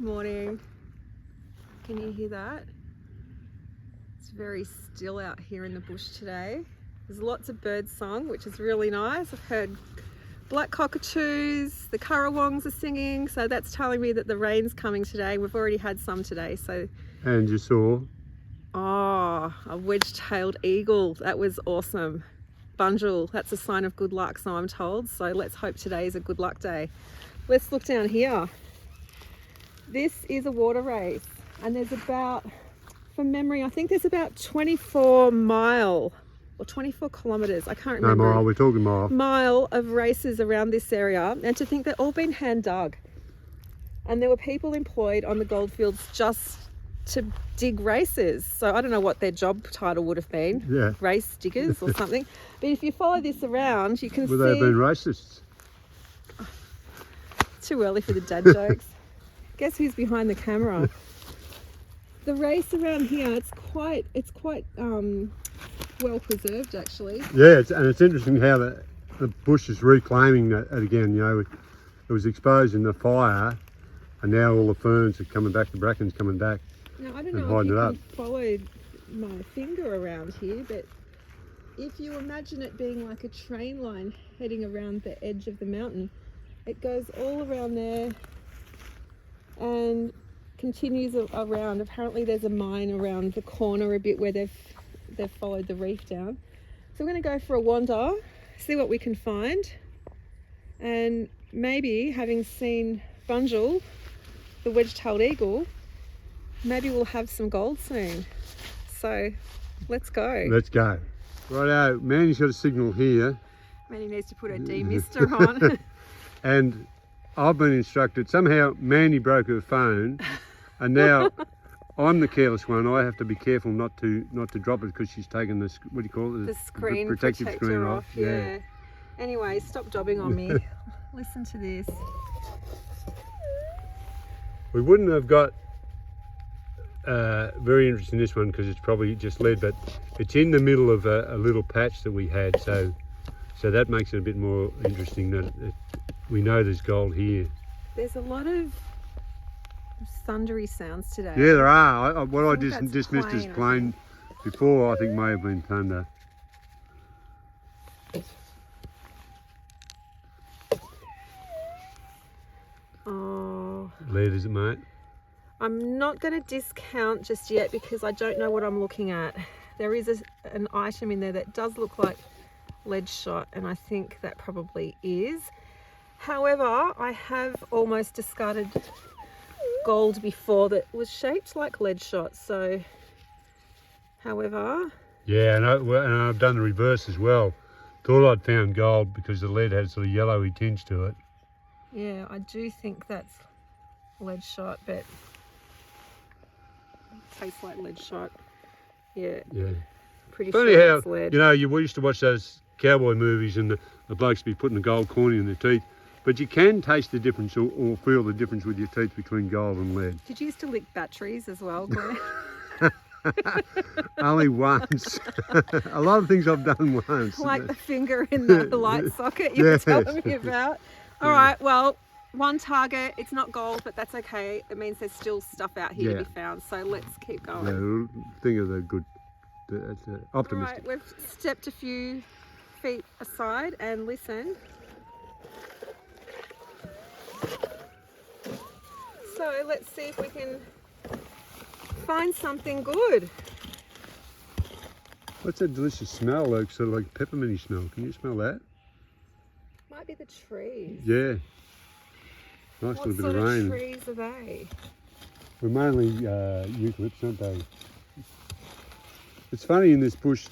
morning. Can you hear that? It's very still out here in the bush today. There's lots of bird song, which is really nice. I've heard black cockatoos, the currawongs are singing, so that's telling me that the rain's coming today. We've already had some today, so. And you saw? Oh, a wedge-tailed eagle. That was awesome. Bunjil, that's a sign of good luck, so I'm told. So let's hope today is a good luck day. Let's look down here. This is a water race, and there's about, from memory, I think there's about 24 mile or 24 kilometres, I can't remember. No, mile, we're talking mile. Mile of races around this area, and to think they've all been hand dug. And there were people employed on the goldfields just to dig races. So I don't know what their job title would have been. Yeah. Race diggers or something. But if you follow this around, you can see... Would they have been racists? Too early for the dad jokes. Guess who's behind the camera? The race around here, it's quite well preserved actually. Yeah, and it's interesting how the bush is reclaiming it again. You know, it was exposed in the fire, and now all the ferns are coming back, the bracken's coming back. Now I don't know if you can follow my finger around here, but if you imagine it being like a train line heading around the edge of the mountain, it goes all around there and continues around. Apparently there's a mine around the corner a bit where they've followed the reef down. So we're going to go for a wander, see what we can find, and maybe, having seen Bunjil, the wedge-tailed eagle, maybe we'll have some gold soon. So let's go. Let's go. Righto, Manny's got a signal here. Manny needs to put her demister on. And I've been instructed, somehow Manny broke her phone, and now I'm the careless one. I have to be careful not to drop it because she's taken this, what do you call it? The screen protective screen off. Yeah. Anyway, stop jobbing on me. Listen to this. We wouldn't have got very interested in this one because it's probably just lead, but it's in the middle of a little patch that we had, so that makes it a bit more interesting that we know there's gold here. There's a lot of thundery sounds today. Yeah, there are. What I dismissed as plane before, I think may have been thunder. Oh. Lead, is it, mate? I'm not going to discount just yet because I don't know what I'm looking at. There is an item in there that does look like lead shot, and I think that probably is. However, I have almost discarded gold before that was shaped like lead shot, so however... Yeah, and I've done the reverse as well. Thought I'd found gold because the lead had a sort of yellowy tinge to it. Yeah, I do think that's lead shot, but it tastes like lead shot. Yeah. Yeah. Pretty funny sure how, it's lead. you know, we used to watch those cowboy movies and the blokes be putting a gold coin in their teeth, but you can taste the difference or feel the difference with your teeth between gold and lead. Did you used to lick batteries as well, Glenn? Only once. A lot of things I've done once. Like the finger in the light socket you were telling me about. All right, well, one target. It's not gold, but that's okay. It means there's still stuff out here to be found. So let's keep going. Yeah, think of the good, optimistic. All right, we've stepped a few feet aside and listen. So let's see if we can find something good. What's that delicious smell, like sort of like pepperminty smell? Can you smell that? Might be the trees. Yeah. Nice little bit of rain. What sort of trees are they? We're mainly eucalypts, aren't they? It's funny in this bush,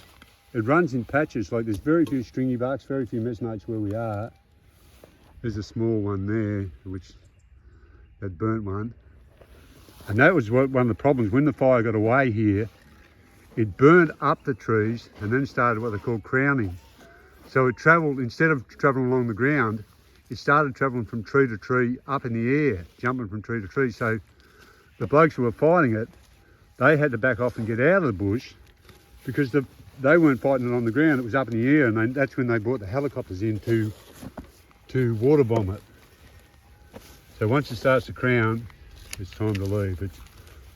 it runs in patches. Like there's very few stringy barks, very few messmates where we are. There's a small one there, which that burnt one. And that was one of the problems. When the fire got away here, it burnt up the trees and then started what they call crowning. So it travelled, instead of travelling along the ground, it started travelling from tree to tree up in the air, jumping from tree to tree. So the blokes who were fighting it, they had to back off and get out of the bush because they weren't fighting it on the ground, it was up in the air, and that's when they brought the helicopters in to water bomb it. So once it starts to crown, it's time to leave.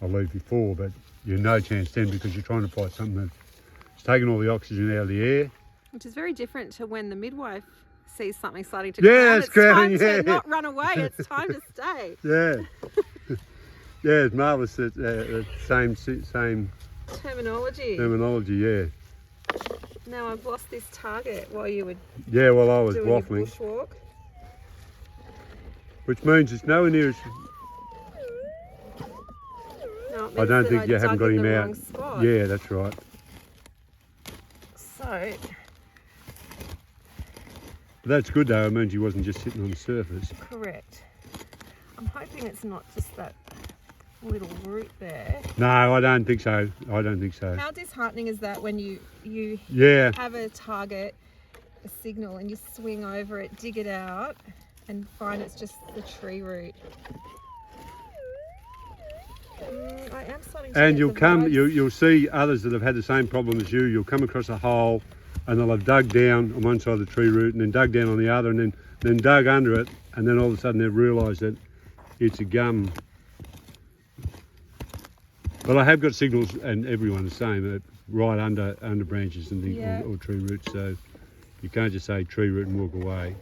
I'll leave before, but you're no chance then because you're trying to fight something that's taking all the oxygen out of the air. Which is very different to when the midwife sees something starting to Yeah, crown. it's It's time crowning, yeah. to not run away. It's time to stay. Yeah. Yeah, it's marvellous that same Terminology. terminology, yeah. Now I've lost this target while you were Yeah, well, I was doing your waffling, bushwalk. which means it's nowhere near as... No, it I means don't that think you dug haven't got in him the out. wrong spot. Yeah, that's right. So, But that's good though, it means he wasn't just sitting on the surface. correct. I'm hoping it's not just that little root there. No, I don't think so. I don't think so. How disheartening is that when you Yeah, have a target, a signal, and you swing over it, dig it out, and find it's just the tree root. I am starting to and get you'll the come, vibes. you'll see others that have had the same problem as you. You'll come across a hole and they'll have dug down on one side of the tree root and then dug down on the other and then dug under it, and then all of a sudden they've realised that it's a gum. But I have got signals, and everyone is saying that right under branches and Yeah. or tree roots, so you can't just say tree root and walk away.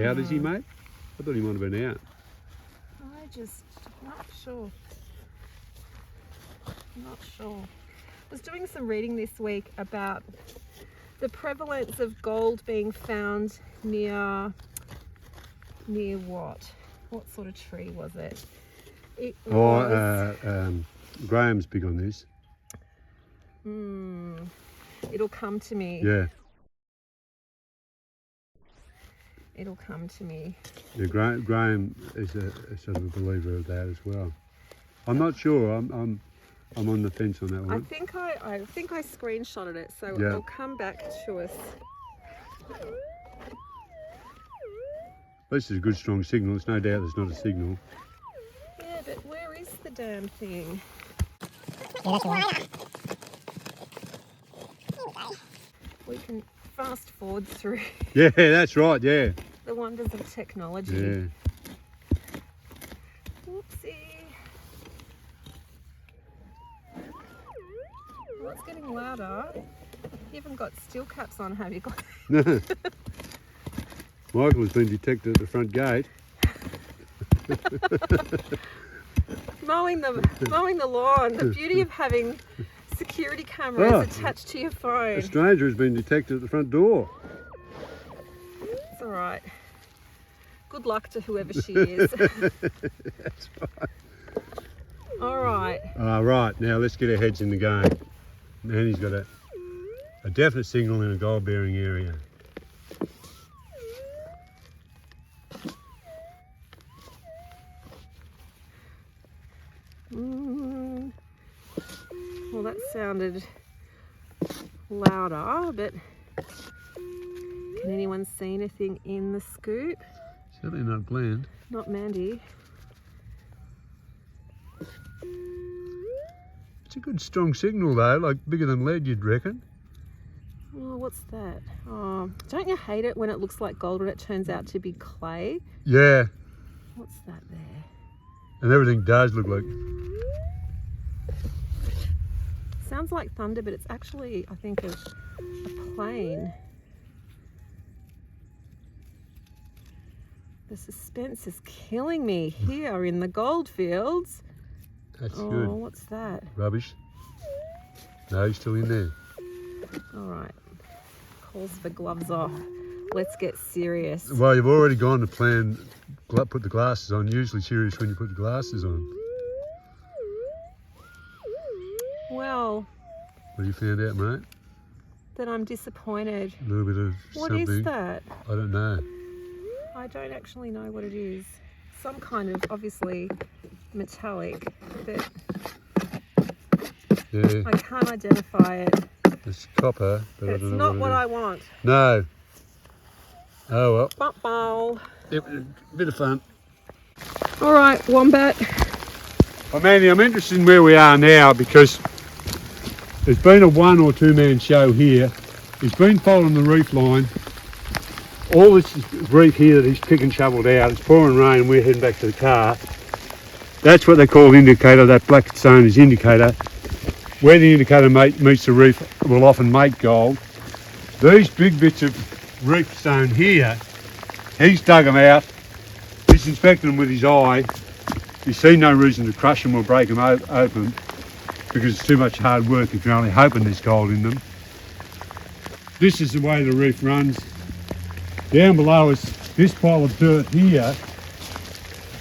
Out is he, mate? I thought he might have been out. I just not sure. Not sure. I was doing some reading this week about the prevalence of gold being found near what? What sort of tree was it? It was. Graham's big on this. It'll come to me. Yeah, It'll come to me. yeah. Graham is a sort of a believer of that as well. I'm not sure. I'm on the fence on that I one. think I screenshotted it, so Yeah. it'll come back to us. At least it's a good strong signal. There's no doubt there's not a signal. Yeah, but where is the damn thing? We can fast forward through Yeah, that's right. Yeah, the wonders of technology. yeah. Whoopsie. Well, it's getting louder. You haven't got steel caps on, have you? No. Michael has been detected at the front gate. mowing the lawn. The beauty of having security cameras Oh. attached to your phone. A stranger has been detected at the front door. It's all right. Good luck to whoever she is. That's right. All right. Right, now let's get our heads in the game. And he's got a definite signal in a gold bearing area. Well, that sounded louder, but can anyone see anything in the scoop? Certainly not Glenn. Not Mandy. It's a good strong signal though, like bigger than lead you'd reckon. Oh, what's that? Oh, don't you hate it when it looks like gold and it turns out to be clay? Yeah, What's that there? and everything does look like... Sounds like thunder, but it's actually, I think, a plane. The suspense is killing me here in the goldfields. That's Oh, good. what's that? Rubbish. No, he's still in there. All right. Calls for gloves off. Let's get serious. Well, you've already gone to plan, put the glasses on. Usually serious when you put the glasses on. Well, What have you found out, mate? then I'm disappointed. A little bit of What something. is that? I don't know. I don't actually know what it is. Some kind of, obviously, metallic, but Yeah, I can't identify it. it's copper, but I It's don't know not what I want. No. Oh well. Bum-bow. Yep, a bit of fun. All right, Wombat. Well, Mandy, I'm interested in where we are now because there's been a 1 or 2 man show here. He's been following the reef line all this reef here that he's pick and shoveled out, it's pouring rain and we're heading back to the car. That's what they call indicator, that black stone is indicator. Where the indicator meets the reef will often make gold. These big bits of reef stone here, he's dug them out, he's inspected them with his eye. You see no reason to crush them or break them open because it's too much hard work if you're only hoping there's gold in them. This is the way the reef runs. Down below us, this pile of dirt here,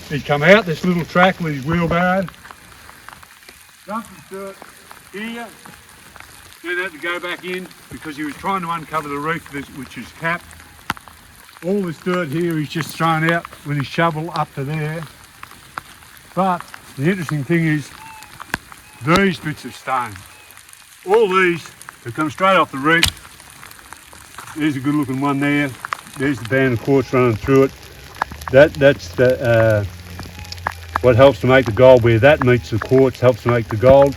he's come out this little track with his wheelbarrow, dumped his dirt here, then had to go back in because he was trying to uncover the reef which is capped. All this dirt here he's just thrown out with his shovel up to there. But the interesting thing is these bits of stone. All these have come straight off the reef. There's a good looking one there. There's the band of quartz running through it. That's the what helps to make the gold. Where that meets the quartz helps to make the gold.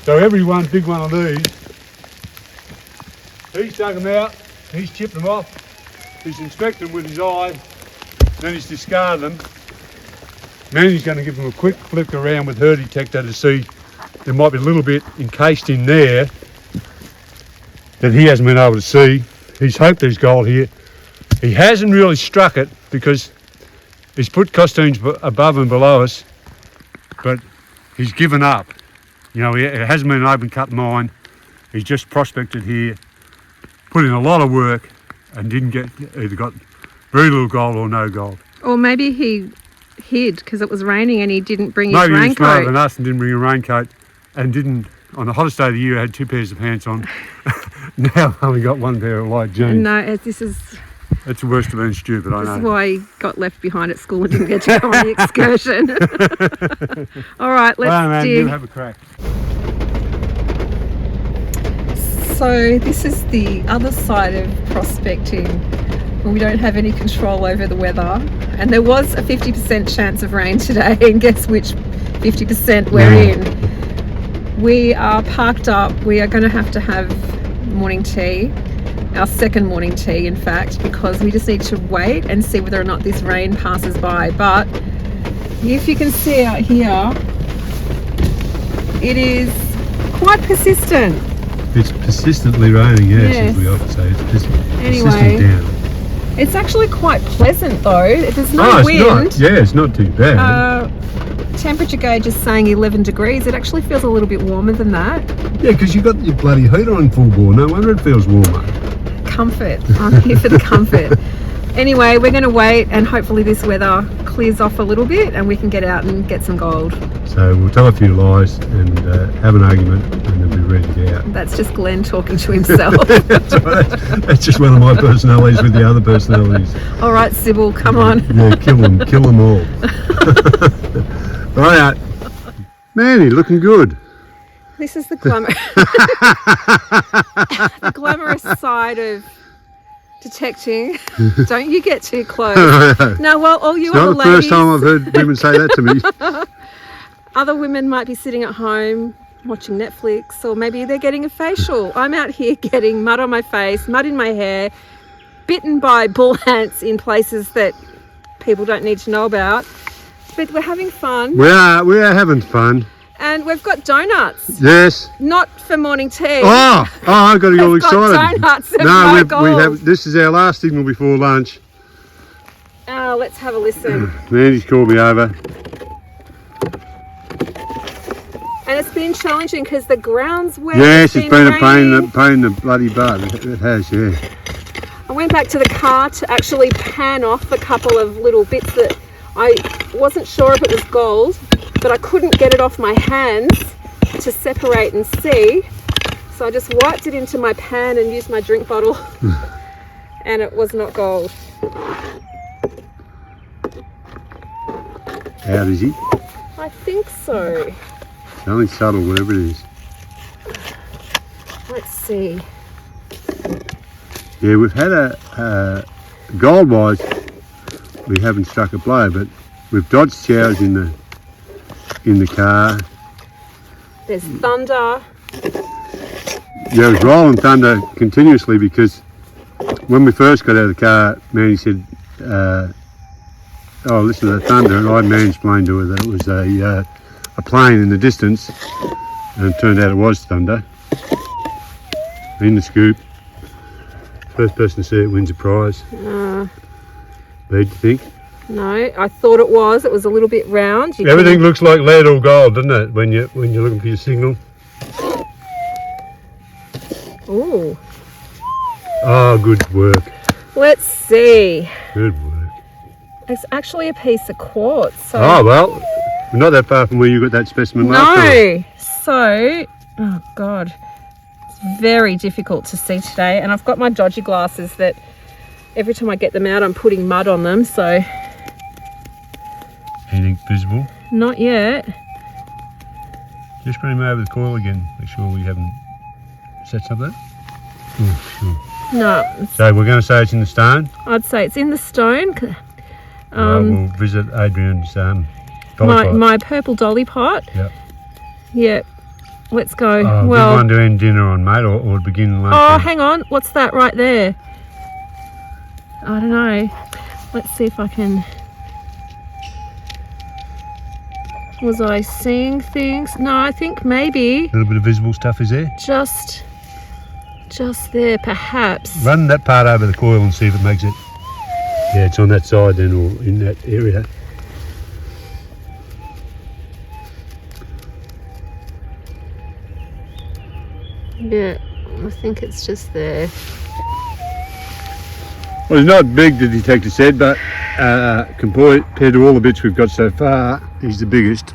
So every big one of these, he's dug them out, he's chipped them off, he's inspected them with his eye, then he's discarded them. Then he's going to give them a quick flick around with her detector to see there might be a little bit encased in there that he hasn't been able to see. He's hoped there's gold here. He hasn't really struck it because he's put costumes above and below us, but he's given up. You know, it hasn't been an open cut mine. He's just prospected here, put in a lot of work and either got very little gold or no gold. Or maybe he hid because it was raining and he didn't bring his raincoat. Maybe he was smarter than us and didn't bring a raincoat and didn't, on the hottest day of the year, had 2 pairs of pants on. Now I've only got 1 pair of light jeans. No, this is... That's the worst of being stupid, I know. This is why he got left behind at school and didn't get to go on the excursion. All right, let's dig. You have a crack. So this is the other side of prospecting when we don't have any control over the weather. And there was a 50% chance of rain today, and guess which 50% we're in. We are parked up. We are going to have morning tea. Our second morning tea, in fact, because we just need to wait and see whether or not this rain passes by. But if you can see out here, it is quite persistent. It's persistently raining, yes. As we often say. It's persistent down. It's actually quite pleasant though. There's no wind. It's not too bad. Temperature gauge is saying 11 degrees. It actually feels a little bit warmer than that. Yeah, because you've got your bloody heater on full bore. No wonder it feels warmer. Comfort. I'm here for the comfort. Anyway, we're going to wait and hopefully this weather clears off a little bit and we can get out and get some gold. So we'll tell a few lies and have an argument and then be ready to get out. That's just Glenn talking to himself. That's just one of my personalities with the other personalities. All right, Sybil, come on. Yeah, kill them all. Right, Manny, looking good. This is the the glamorous side of detecting. Don't you get too close. No, well, all you other ladies... It's not the first time I've heard women say that to me. Other women might be sitting at home watching Netflix, or maybe they're getting a facial. I'm out here getting mud on my face, mud in my hair, bitten by bull ants in places that people don't need to know about. But we're having fun. We are having fun. And we've got donuts. Yes. Not for morning tea. Oh, I got you all excited. Donuts and we have. This is our last signal before lunch. Oh, let's have a listen. Mandy's called me over. And it's been challenging because the ground's wet. Yes, it's been a pain in the bloody butt. It has, yeah. I went back to the car to actually pan off a couple of little bits that I wasn't sure if it was gold, but I couldn't get it off my hands to separate and see. So I just wiped it into my pan and used my drink bottle and it was not gold. How is he? I think so. It's only subtle, whatever it is. Let's see. Yeah, we've had a gold-wise, we haven't struck a blow, but we've dodged showers in the car. There's thunder. Yeah, it was rolling thunder continuously because when we first got out of the car, Mandy said, oh, listen to the thunder, and I mansplained to her that it was a plane in the distance, and it turned out it was thunder. In the scoop. First person to see it wins a prize. What do you think? No, I thought it was. It was a little bit round. Everything looks like lead or gold, doesn't it, when you're looking for your signal? Ooh. Oh, good work. Let's see. Good work. It's actually a piece of quartz. So Oh, well, we're not that far from where you got that specimen last time. no. So, oh God. It's very difficult to see today. And I've got my dodgy glasses that every time I get them out, I'm putting mud on them. So, Anything visible? not yet. Just bring him over the coil again. Make sure we haven't set something. No, So we're going to say it's in the stone. I'd say it's in the stone. We'll visit Adrian's dolly pot. My purple dolly pot. Yep. Yep. Let's go. Oh, well, good one to end dinner on, mate, or begin lunch. oh, hang on. What's that right there? I don't know. Let's see if I can. Was I seeing things? No, I think maybe A little bit of visible stuff is there. just there, perhaps. Run that part over the coil and see if it makes it. Yeah, it's on that side then, or in that area. Yeah, I think it's just there. Well, it's not big, the detector said, but compared to all the bits we've got so far, he's the biggest.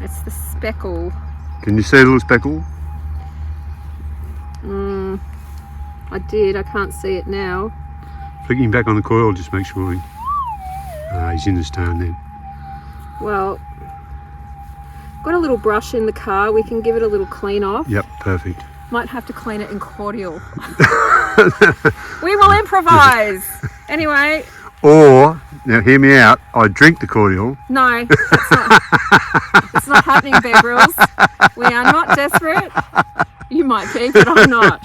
It's the speckle. Can you see the little speckle? I did. I can't see it now. Flicking back on the coil, just make sure he's in the stone then. Well, got a little brush in the car. We can give it a little clean off. Yep, perfect. Might have to clean it in cordial. We will improvise. Anyway. Or, now hear me out, I drink the cordial. No, it's not happening, Bear Grylls. We are not desperate. You might be, but I'm not.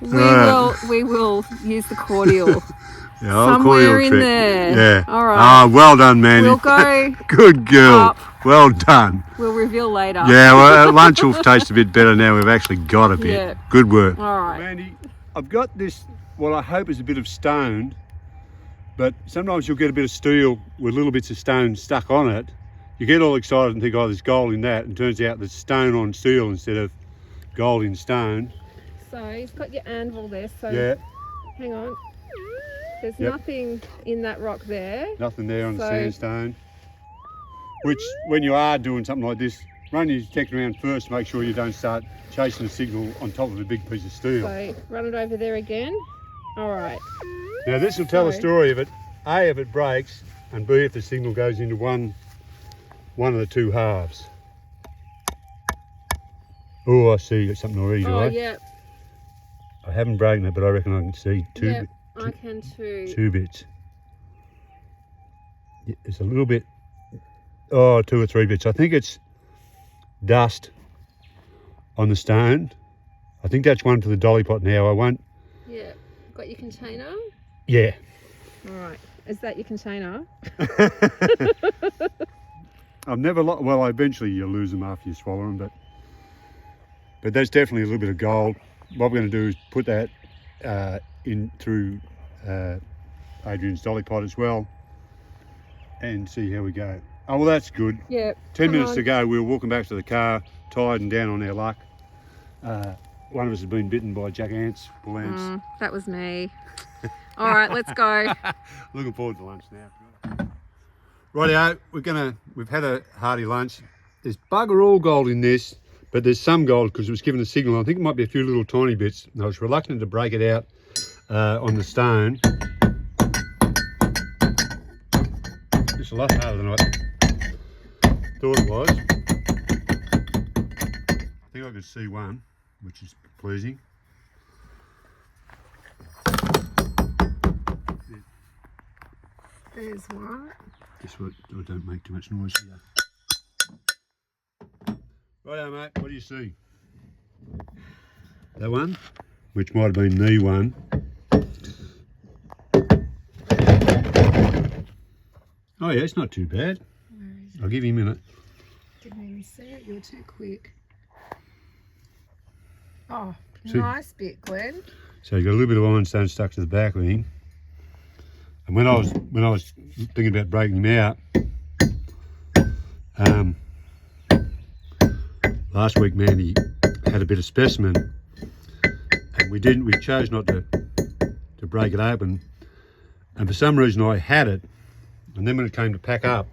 We will use the cordial. Yeah, somewhere in there. Yeah. All right. Ah, well done, Mandy. We'll go. Good girl. Up. Well done. We'll reveal later. Yeah, well, lunch will taste a bit better now. We've actually got a bit. Yeah. Good work. All right. Mandy, I've got this, what I hope is a bit of stone, but sometimes you'll get a bit of steel with little bits of stone stuck on it. You get all excited and think, oh, there's gold in that, and it turns out there's stone on steel instead of gold in stone. So you've got your anvil there. So Yeah, hang on. There's Yep. nothing in that rock there. nothing there on the So- sandstone. Which, when you are doing something like this, run your detector around first, make sure you don't start chasing the signal on top of a big piece of steel. So run it over there again. All right. Now this will tell a So- story of it, A, if it breaks, and B, if the signal goes into one of the two halves. Oh, I see, you got something already, do Oh I? yeah. I haven't broken it, but I reckon I can see Yep, I can too. two bits. Yeah, it's a little bit, oh, 2 or 3 bits. I think it's dust on the stone. I think that's one for the dolly pot now. I won't, Yeah. Got your container? yeah. All right. Is that your container? I've never, well, eventually you lose them after you swallow them, but there's definitely a little bit of gold. What we're going to do is put that in through Adrian's dolly pot as well and see how we go. Oh, well, that's good. Yeah. 10 minutes to go. We were walking back to the car, tired and down on our luck. One of us has been bitten by jack ants, bull ants. That was me. All right, let's go. Looking forward to lunch now. Rightio, we've had a hearty lunch. There's bugger all gold in this, but there's some gold because it was given a signal. I think it might be a few little tiny bits. And I was reluctant to break it out on the stone. It's a lot harder than I thought it was. I think I could see one, which is pleasing. There's one. Guess what? Oh, don't make too much noise here. Righto, mate. What do you see? That one? which might have been the one. Oh yeah, it's not too bad. I'll give you a minute. Didn't even see it, you're too quick. Oh, See? nice bit, Glenn. So you've got a little bit of ironstone stuck to the back of him. And when I was thinking about breaking him out, last week Mandy had a bit of specimen, and we chose not to break it open, and for some reason I had it, and then when it came to pack up,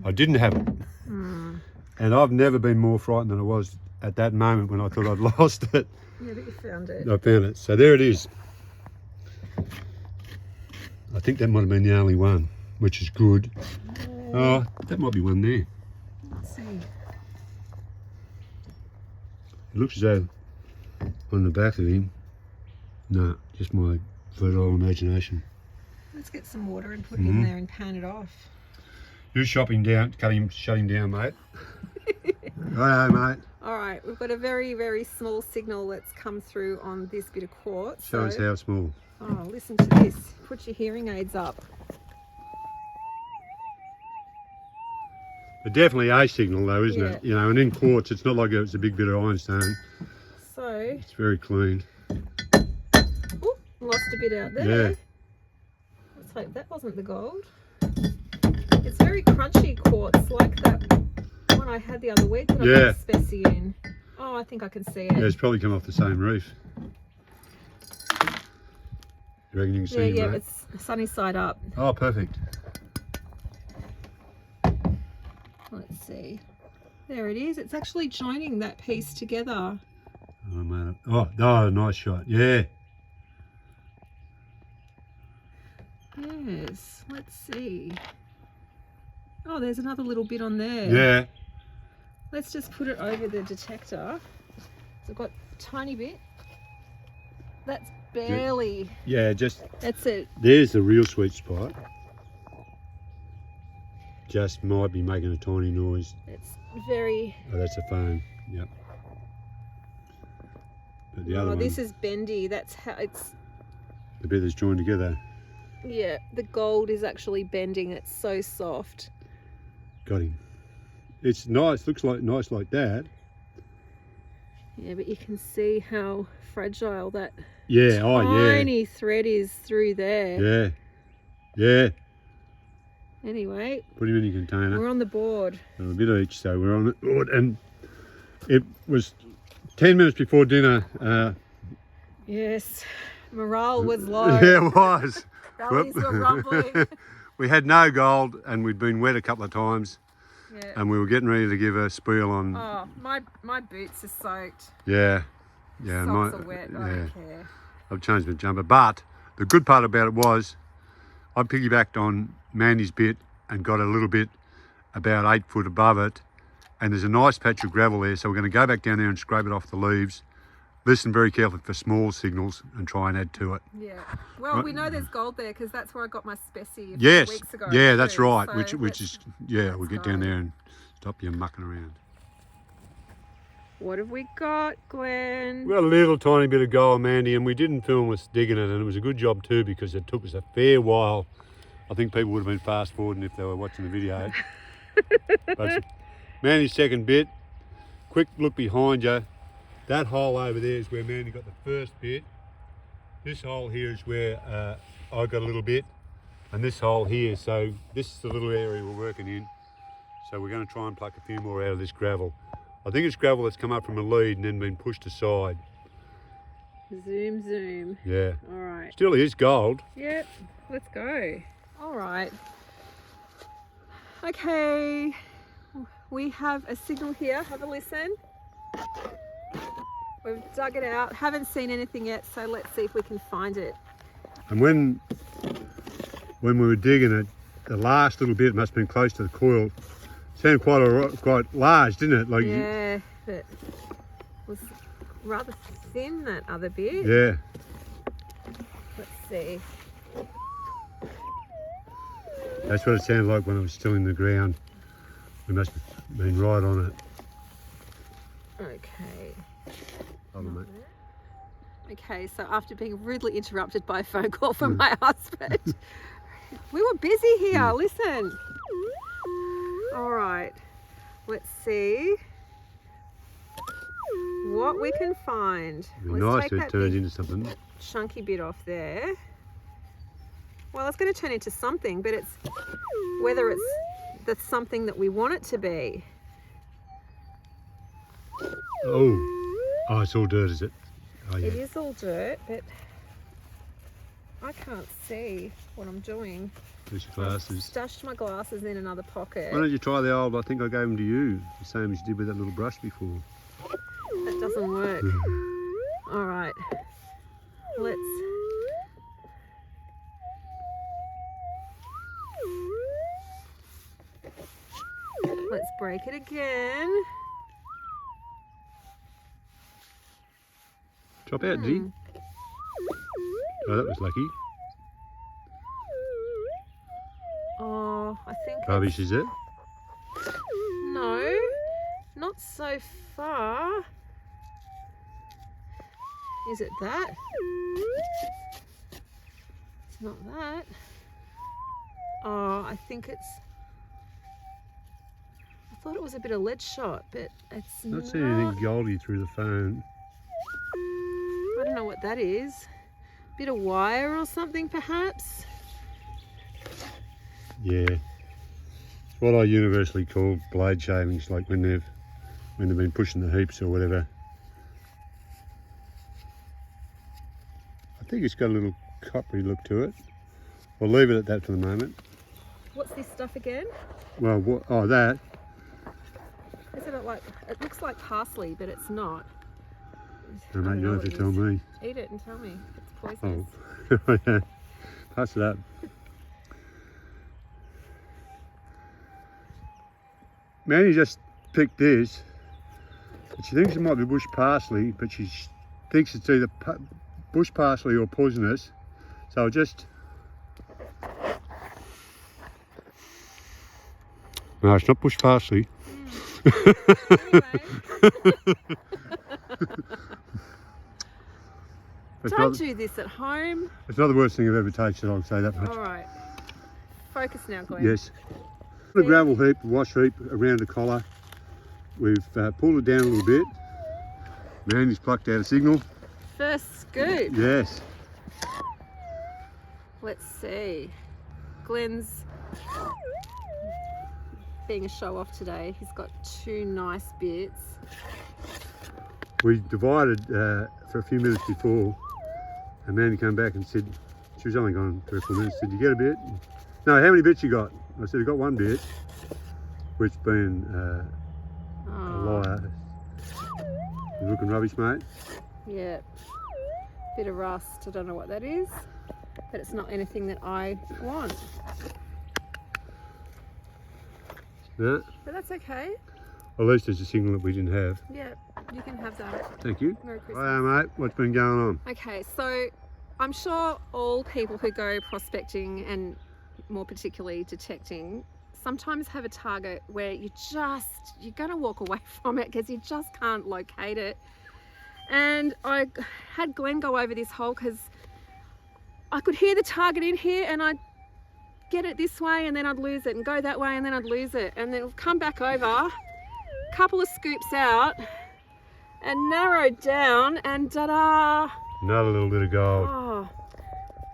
I didn't have it. And I've never been more frightened than I was at that moment when I thought I'd lost it. Yeah, but you found it. I found it. So there it is. I think that might have been the only one, which is good. Oh, that might be one there. Let's see. It looks as though on the back of him, no, just my fertile imagination. Let's get some water and put it in there and pan it off. You shut him down, shut him down, mate. Righto, mate. All right, we've got a very, very small signal that's come through on this bit of quartz. Show us how small. Oh, listen to this. Put your hearing aids up. But definitely a signal though, isn't Yeah. it? You know, and in quartz, it's not like it's a big bit of ironstone. So, It's very clean. ooh, lost a bit out there. Yeah. Let's hope that wasn't the gold. It's very crunchy quartz, like that one I had the other week that I Yeah. put specie in. Oh, I think I can see it. Yeah, it's probably come off the same reef. You reckon you can see it, Yeah, mate? it's sunny side up. Oh, perfect. Let's see. There it is. It's actually joining that piece together. Oh, mate. Oh, nice shot. Yeah. Yes. Let's see. Oh, there's another little bit on there. Yeah. Let's just put it over the detector. So I've got a tiny bit. That's barely. Yeah, just That's it. there's the real sweet spot. Just might be making a tiny noise. It's very. Oh, that's a phone. Yep. But the other one, This is bendy. That's how it's. the bit that's joined together, Yeah, the gold is actually bending. It's so soft. got him. It's nice. Looks like nice like that. Yeah, but you can see how fragile that Yeah. Oh, yeah. tiny thread is through there. Yeah. Yeah. Anyway, Put him in your container. we're on the board. A bit each, so we're on it. Oh, and it was 10 minutes before dinner. Yes, morale was low. Yeah, it was. Bellies were rumbling. We had no gold, and we'd been wet a couple of times, Yeah. and we were getting ready to give a spiel on. Oh, my boots are soaked. Yeah, yeah. Socks are wet. I don't care. I've changed my jumper, but the good part about it was, I piggybacked on Mandy's bit and got a little bit about 8 foot above it, and there's a nice patch of gravel there, so we're going to go back down there and scrape it off the leaves. Listen very carefully for small signals and try and add to it. Yeah. Well, we know there's gold there because that's where I got my specie a Yes, few weeks ago. yeah, that's too. right. So Which is, yeah, we'll get down go. there and stop you mucking around. What have we got, Glenn? We got a little tiny bit of gold, Mandy, and we didn't film us digging it, and it was a good job too because it took us a fair while. I think people would have been fast forwarding if they were watching the video. But Mandy's second bit. Quick look behind you. That hole over there is where Mandy got the first bit. This hole here is where I got a little bit, and this hole here. So this is the little area we're working in. So we're going to try and pluck a few more out of this gravel. I think it's gravel that's come up from a lead and then been pushed aside. Zoom, zoom. Yeah. All right. Still is gold. Yep. Let's go. All right. Okay. We have a signal here. Have a listen. We've dug it out. Haven't seen anything yet, so let's see if we can find it. And when we were digging it, the last little bit must have been close to the coil. Sounded quite large, didn't it? Like Yeah, but it was rather thin, that other bit. yeah. Let's see. That's what it sounded like when it was still in the ground. We must have been right on it. Okay. Hold on, mate. Okay, so after being rudely interrupted by a phone call from my husband, we were busy here. Listen. All right, let's see what we can find. It'd be Let's nice take if it that turns big into something. chunky bit off there. Well, it's going to turn into something, but it's whether it's the something that we want it to be. Oh, it's all dirt, is it? Oh, yeah. It is all dirt, but I can't see what I'm doing. There's your I've glasses. stashed my glasses in another pocket. Why don't you try the old, I think I gave them to you, the same as you did with that little brush before. That doesn't work. All right, let's break it again. Chop out, did he? Oh, that was lucky. Oh, I think Rubbish, is it? no, not so far. Is it that? It's not that. Oh, I think it's... I thought it was a bit of lead shot, but it's Not not. seeing anything goldy through the phone. I don't know what that is. Bit of wire or something, perhaps? Yeah. It's what I universally call blade shavings, like when they've been pushing the heaps or whatever. I think it's got a little coppery look to it. We'll leave it at that for the moment. What's this stuff again? Well, what, oh, that. Isn't it like... It looks like parsley, but it's not. No, I mate, don't you'll know have to what it tell is. me. Eat it and tell me. It's poisonous. Oh, yeah. Pass it up. Manny just picked this. And she thinks it might be bush parsley, but she thinks it's either bush parsley or poisonous. So I'll just... No, it's not bush parsley. It's Don't not, do this at home. it's not the worst thing I've ever tasted, I'll say that much. All right. Focus now, Glenn. Yes. A gravel heap, a wash heap around the collar. We've pulled it down a little bit. Mandy's plucked out a signal. First scoop. Yes. Let's see. Glenn's being a show off today. He's got two nice bits. We divided for a few minutes before, and Mandy came back and said, she was only gone 3 or 4 minutes, said, you get a bit? No, how many bits you got? I said, I got 1 bit, which being a liar. You're looking rubbish, mate. Yeah. Bit of rust. I don't know what that is, but it's not anything that I want. Yeah. But that's okay. At least there's a signal that we didn't have. Yeah, you can have that. Thank you. Merry Christmas. Hiya, mate. What's been going on? Okay, so I'm sure all people who go prospecting and more particularly detecting sometimes have a target where you're going to walk away from it because you just can't locate it. And I had Glenn go over this hole because I could hear the target in here and I'd get it this way and then I'd lose it, and go that way and then I'd lose it, and then come back over, couple of scoops out and narrowed down, and ta-da! Another little bit of gold. Oh.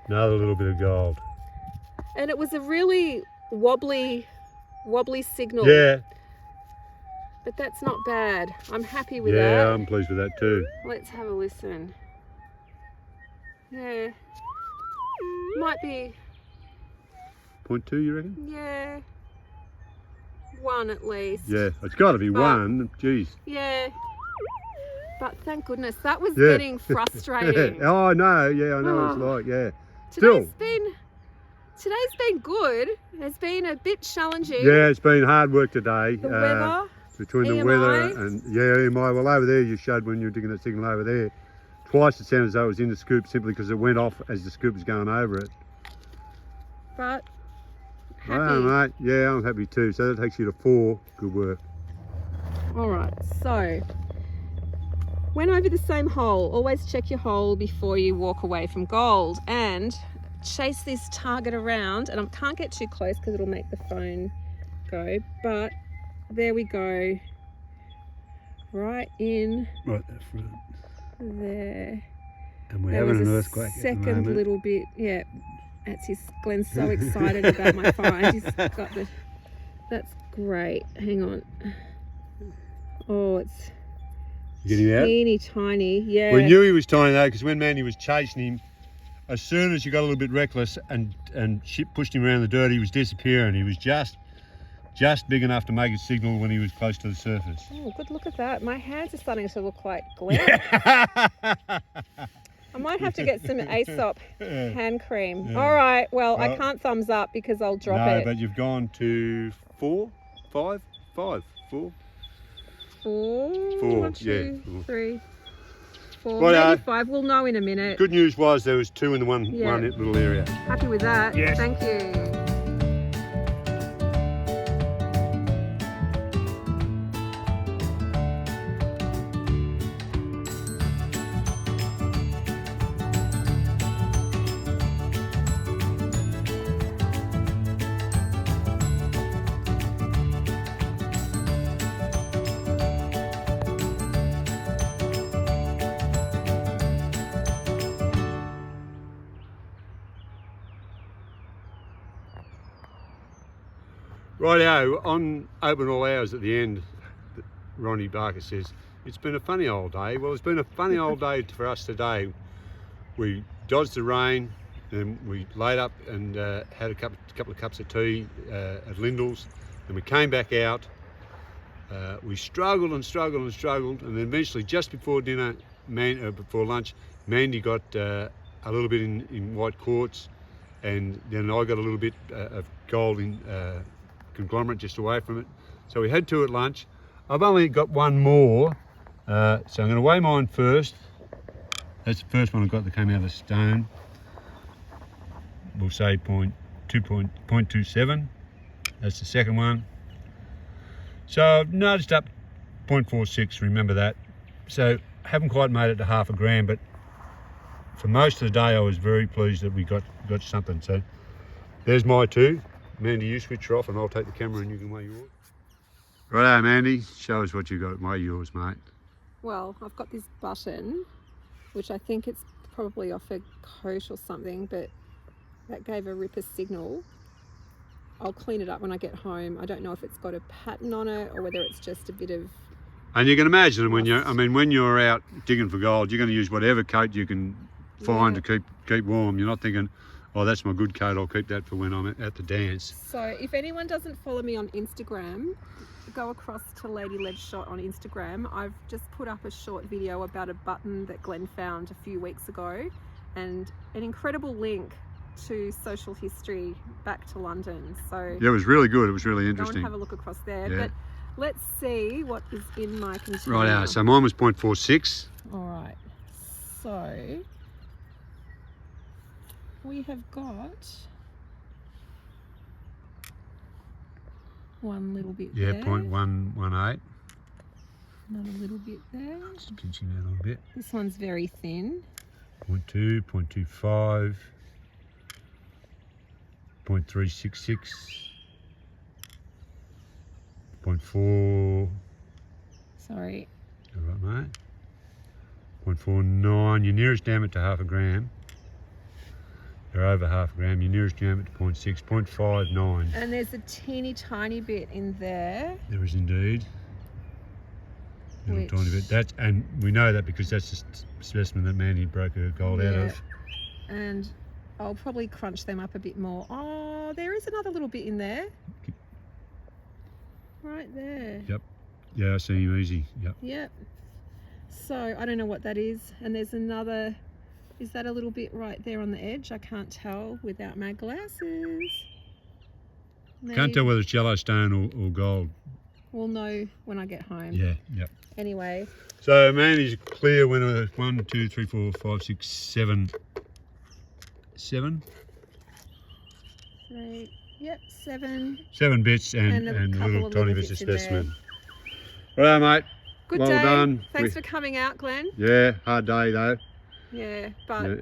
Another little bit of gold. And it was a really wobbly signal. Yeah. But that's not bad. I'm happy with Yeah, that. I'm pleased with that too. Let's have a listen. Yeah. Might be, 0.2, you reckon? yeah, 1 at least. Yeah, it's got to be But- 1. Jeez. Yeah. But thank goodness, that was Yeah. getting frustrating. Oh, no. Yeah, I know what it's Oh. like. Yeah. Today's Still. been good. It's been a bit challenging. Yeah, it's been hard work today. The weather. Between the EMI. weather and, yeah, EMI. Well, over there you showed when you were digging that signal over there. Twice it sounded as though it was in the scoop simply because it went off as the scoop was going over it. But happy. Oh, mate. Yeah, I'm happy too. So that takes you to 4. Good work. All right, so Went over the same hole. Always check your hole before you walk away from gold, and chase this target around. And I can't get too close because it'll make the phone go, but there we go. Right in. Right there front. There. And we're having an earthquake at the Second moment. little bit, yeah. Glenn's so excited about my find. He's got the. That's great. Hang on. Oh, it's Getting out? teeny tiny. Yeah. We knew he was tiny though, because when Mandy was chasing him, as soon as you got a little bit reckless and pushed him around the dirt, he was disappearing. He was just big enough to make a signal when he was close to the surface. Oh, good look at that. My hands are starting to look like Glenn. I might have to get some Aesop hand cream. Yeah. All right. Well, I can't thumbs up because I'll drop it. No, but you've gone to 4, 5, 4. 4. Four, 1, 2, yeah. 3, 4. Righto. Maybe 5. We'll know in a minute. Good news was there was 2 in the one little area. Happy with that. Yes. Thank you. Rightio, on open all hours at the end, Ronnie Barker says, it's been a funny old day. Well, it's been a funny old day for us today. We dodged the rain, and we laid up and had a couple of cups of tea at Lyndall's, and we came back out. We struggled and struggled and struggled, and then eventually, just before dinner, before lunch, Mandy got a little bit in white quartz, and then I got a little bit of gold in conglomerate just away from it. So we had 2 at lunch. I've only got 1 more, so I'm going to weigh mine first. That's the first one I got that came out of the stone. We'll say 0.27. That's the second one. So I've nudged up 0.46, remember that. So haven't quite made it to half a gram, but for most of the day I was very pleased that we got something. So there's my 2. Mandy, you switch her off and I'll take the camera and you can weigh yours. Righto, Mandy, show us what you got. Weigh yours, mate. Well, I've got this button, which I think it's probably off a coat or something, but that gave a ripper signal. I'll clean it up when I get home. I don't know if it's got a pattern on it or whether it's just a bit of... And you can imagine when you're out digging for gold, you're going to use whatever coat you can find to keep warm. You're not thinking, oh, that's my good coat, I'll keep that for when I'm at the dance. So if anyone doesn't follow me on Instagram, go across to Lady Leadshot on Instagram. I've just put up a short video about a button that Glenn found a few weeks ago, and an incredible link to social history back to London. So yeah, it was really good. It was really interesting. Go and have a look across there. Yeah. But let's see what is in my container. Right, so mine was 0.46. All right. So we have got 1 little bit Yeah, there. 0.118. Another little bit there. Just pinching that a little bit. This one's very thin. 0.2, 0.25, 0.366, 0.4. Sorry. All right, mate. 0.49. Your nearest diameter to half a gram. You're over half a gram. Your nearest diameter to 0.6, 0.59. And there's a teeny tiny bit in there. There is indeed. A little Which- tiny bit. And we know that because that's the specimen that Mandy broke her gold out of. And I'll probably crunch them up a bit more. Oh, there is another little bit in there. Right there. Yep. Yeah, I see you easy. Yep. Yep. So I don't know what that is. And there's another, is that a little bit right there on the edge? I can't tell without my glasses. Can't tell whether it's Yellowstone or gold. We'll know when I get home. Yeah, yep. Anyway. So Mandy's clear winner. 1, 2, 3, 4, 5, 6, 7. 7? 3, yep, 7. 7 bits and And a a couple little of tiny little bits of bits in there. specimen. Right, mate. Good Well day. done. Thanks for coming out, Glenn. Yeah, hard day though. Yeah, but Yeah.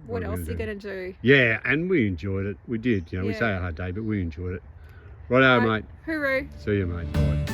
what are we else are you gonna going to do? Yeah, and we enjoyed it. We did. You know, we Yeah. say a hard day, but we enjoyed it. Righto, Right. mate. Hooroo. See you, mate. Bye.